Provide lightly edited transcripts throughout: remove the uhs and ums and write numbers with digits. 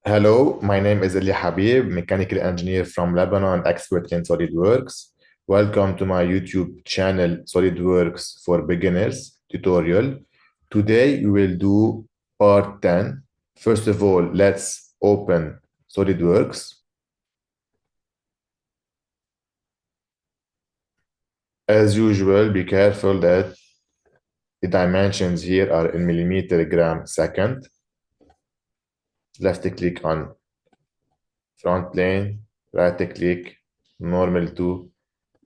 Hello, my name is Ali Habib, mechanical engineer from Lebanon, expert in SolidWorks. Welcome to my YouTube channel, SolidWorks for Beginners tutorial. Today we will do part 10. First of all, let's open SolidWorks. As usual, be careful that the dimensions here are in millimeter gram second. Left click on front plane, right click, normal to,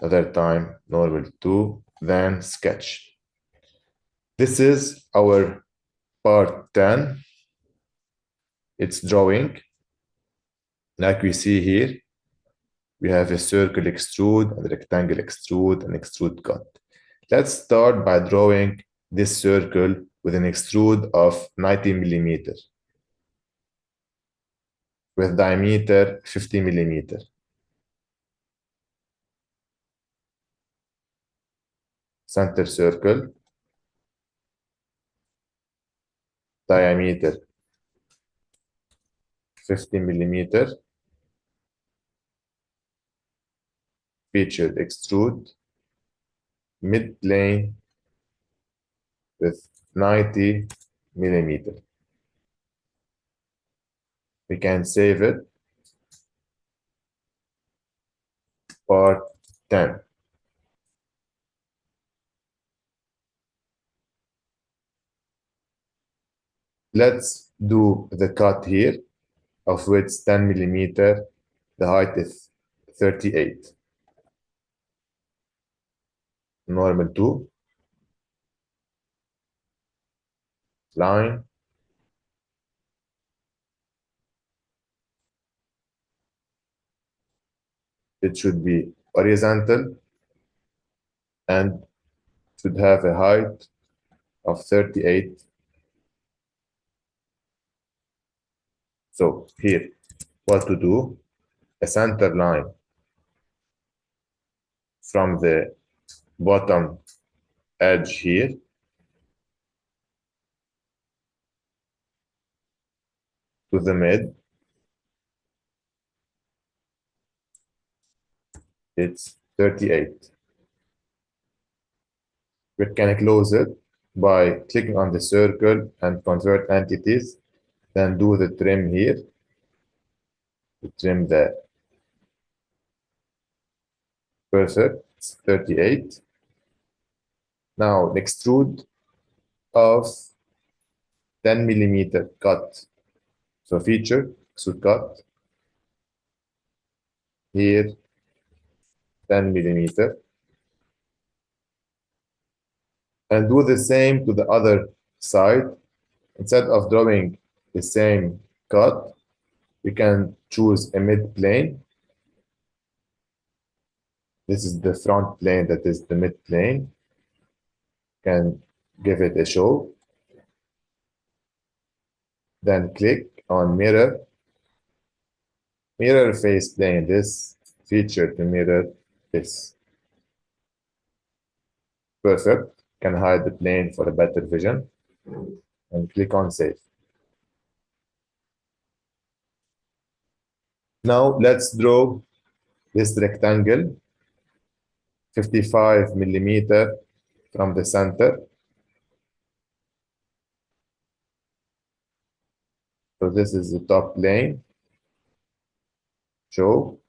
other time, normal to, then sketch. This is our part 10. It's drawing. Like we see here, we have a circle extrude, and rectangle extrude, and extrude cut. Let's start by drawing this circle with an extrude of 90 millimeter with diameter 50 millimeter. Center circle, diameter 50 millimeter, featured extrude, mid plane with 90 millimeter. We can save it. Part 10. Let's do the cut here, of which 10 millimeter, the height is 38. Normal to, line, it should be horizontal and should have a height of 38. So here, what to do? A center line from the bottom edge here to the mid. It's 38. We can close it by clicking on the circle and convert entities. Then do the trim here. Trim the perfect, it's 38. Now extrude of 10 millimeter cut. So feature, extrude cut. Here, 10 millimeter. And do the same to the other side. Instead of drawing the same cut, we can choose a mid plane. This is the front plane, that is the mid plane. Can give it a show. Then click on mirror. Mirror face plane, this feature to mirror this. Perfect. Can hide the plane for a better vision. And click on save. Now let's draw this rectangle, 55 millimeter from the center. So this is the top plane. Show.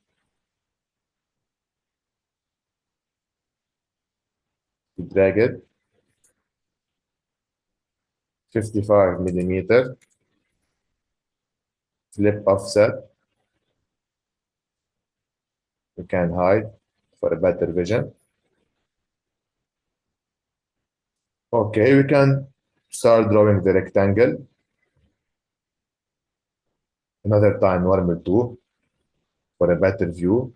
Drag it. 55 millimeter. Flip offset. We can hide for a better vision. Okay, we can start drawing the rectangle. Another time, normal to, for a better view,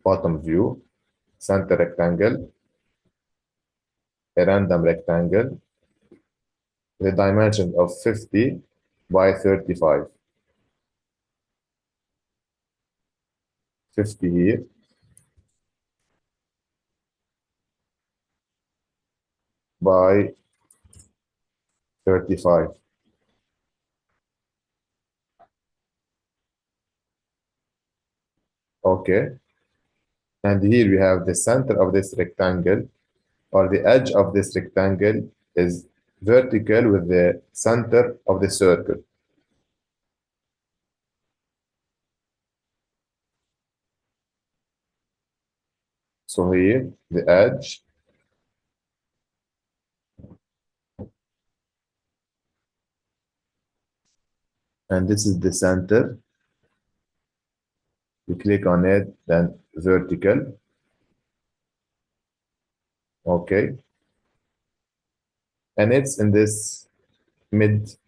bottom view, center rectangle, a random rectangle, with a dimension of 50 by 35. 50 here. By 35. Okay. And here we have the center of this rectangle, or the edge of this rectangle is vertical with the center of the circle. So here, the edge, and this is the center. You click on it, then vertical. Okay. And it's in this midpoint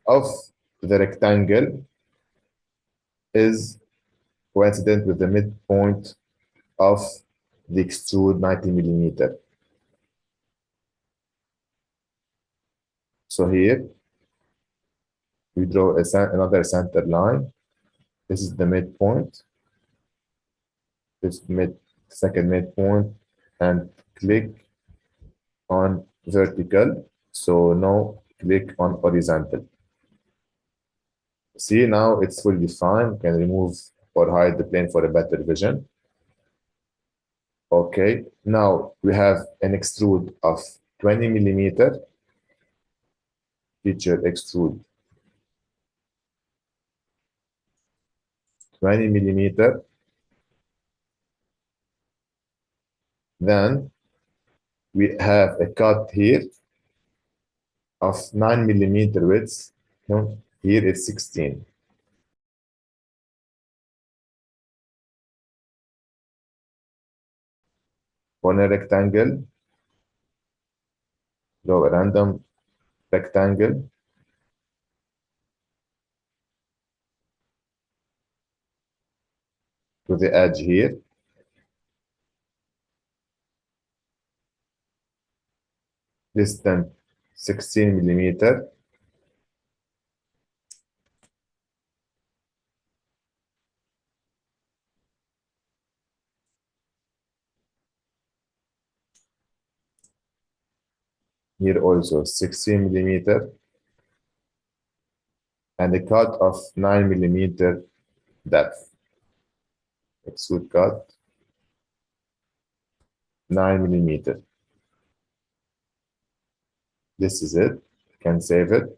of the rectangle is coincident with the midpoint of the extrude 90 millimeter. So here we draw another center line. This is the midpoint. This second midpoint, and click on vertical. So now click on horizontal. See, now it's fully defined. You can remove or hide the plane for a better vision. Okay, now we have an extrude of 20 millimeter, feature extrude 20 millimeter. Then we have a cut here of 9 millimeter width. No, here is 16. On a rectangle, draw a random rectangle. To the edge here. Distance 16 millimeter. Here also 16 millimeter. And a cut of 9 millimeter depth. Extrude cut 9 millimeter. This is it. You can save it.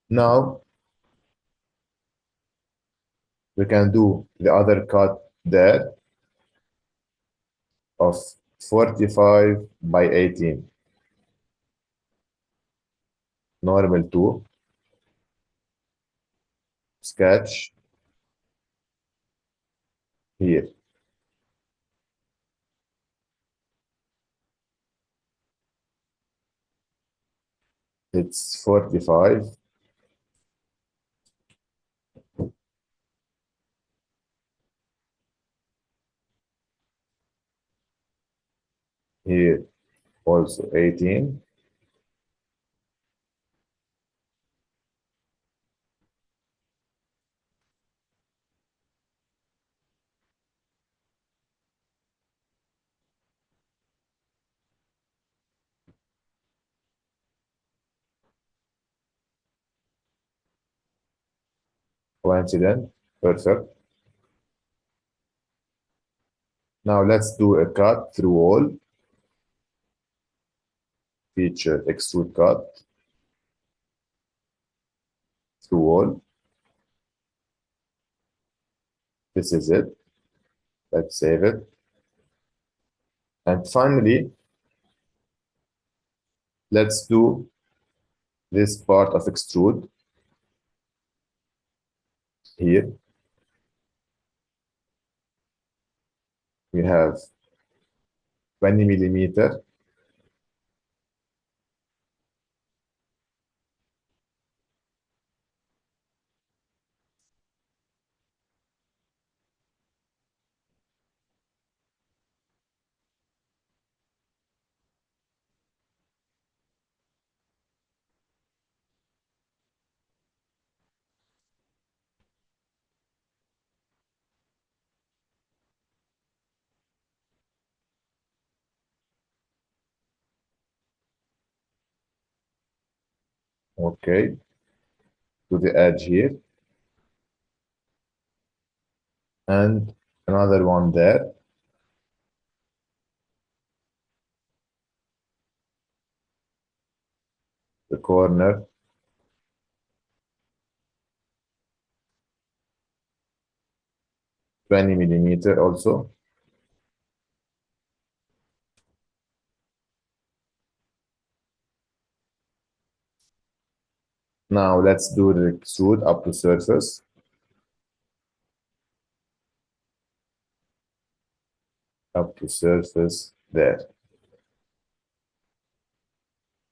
Now we can do the other cut there of 45 by 18. Normal to sketch here. It's 45. Here also 18. Coincident. Perfect. Now let's do a cut through wall. Feature extrude cut through wall. This is it. Let's save it. And finally, let's do this part of extrude here. We have 20 millimeter. Okay, to the edge here, and another one there. The corner, 20 millimeter also. Now let's do the extrude up to surface. Up to surface there.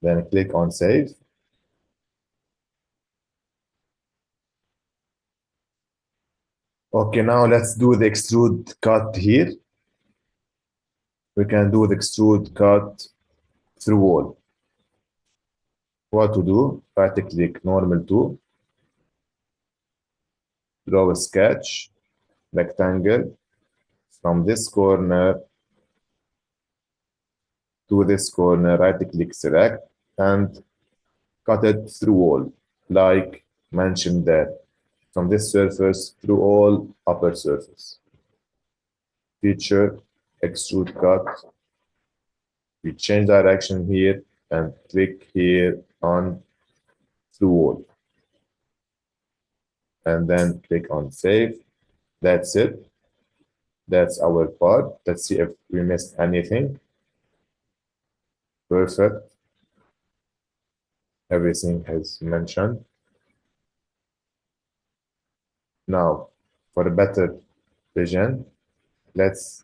Then click on save. Okay, now let's do the extrude cut here. We can do the extrude cut through wall. What to do? Right click normal tool, draw a sketch, rectangle from this corner to this corner, right click select and cut it through wall, like mentioned there. From this surface through all upper surface. Feature, extrude cut. We change direction here and click here on through wall. And then click on save. That's it. That's our part. Let's see if we missed anything. Perfect. Everything has mentioned. Now, for a better vision, let's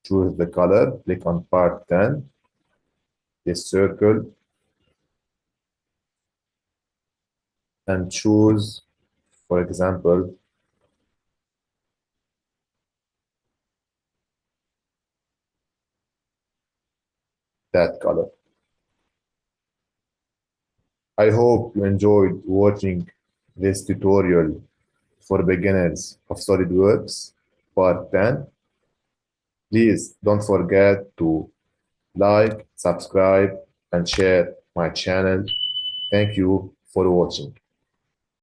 choose the color. Click on part 10, this circle, and choose, for example, that color. I hope you enjoyed watching this tutorial for beginners of SolidWorks part 10. Please don't forget to like, subscribe, and share my channel. Thank you for watching.